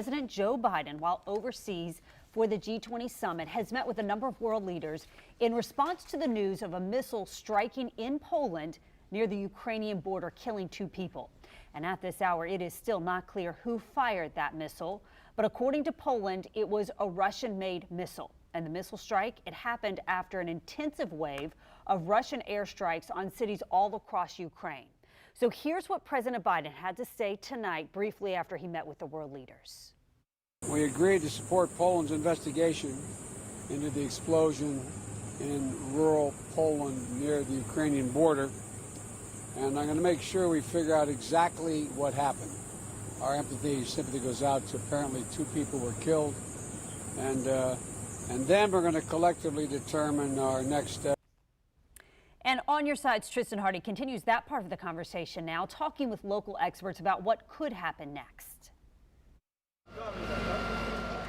President Joe Biden, while overseas for the G20 summit, has met with a number of world leaders in response to the news of a missile striking in Poland near the Ukrainian border, killing 2 people. And at this hour, it is still not clear who fired that missile. But according to Poland, it was a Russian-made missile. And the missile strike, it happened after an intensive wave of Russian airstrikes on cities all across Ukraine. So here's what President Biden had to say tonight, briefly after he met with the world leaders. We agreed to support Poland's investigation into the explosion in rural Poland near the Ukrainian border. And I'm going to make sure we figure out exactly what happened. Our sympathy goes out to apparently 2 people were killed. And then we're going to collectively determine our next step. And On Your Side's Tristan Hardy continues that part of the conversation now, talking with local experts about what could happen next.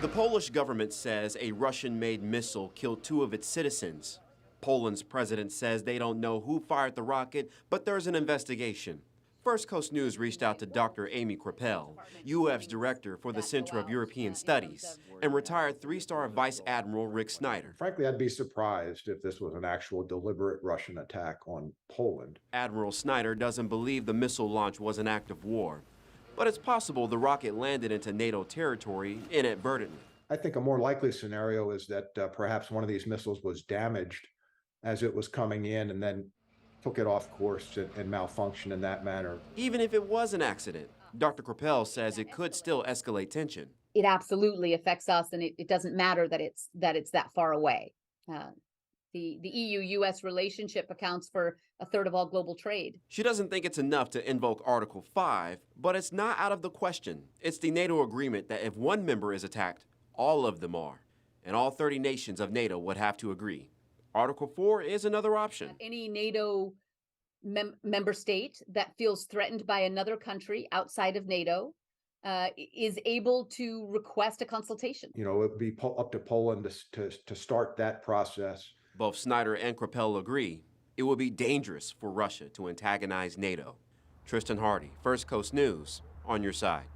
The Polish government says a Russian-made missile killed 2 of its citizens. Poland's president says they don't know who fired the rocket, but there's an investigation. First Coast News reached out to Dr. Amy Krapel, UF's director for the Center of European Studies, and retired 3-star Vice Admiral Rick Snyder. Frankly, I'd be surprised if this was an actual deliberate Russian attack on Poland. Admiral Snyder doesn't believe the missile launch was an act of war, but it's possible the rocket landed into NATO territory inadvertently. I think a more likely scenario is that perhaps one of these missiles was damaged as it was coming in and then took it off course and malfunctioned in that manner. Even if it was an accident, Dr. Krapel says it could still escalate tension. It absolutely affects us, and it doesn't matter that it's that far away. The EU-US relationship accounts for 1/3 of all global trade. She doesn't think it's enough to invoke Article 5, but it's not out of the question. It's the NATO agreement that if one member is attacked, all of them are, and all 30 nations of NATO would have to agree. Article 4 is another option. Any NATO member state that feels threatened by another country outside of NATO is able to request a consultation. You know, it would be up to Poland to start that process. Both Snyder and Krapel agree it would be dangerous for Russia to antagonize NATO. Tristan Hardy, First Coast News, On Your Side.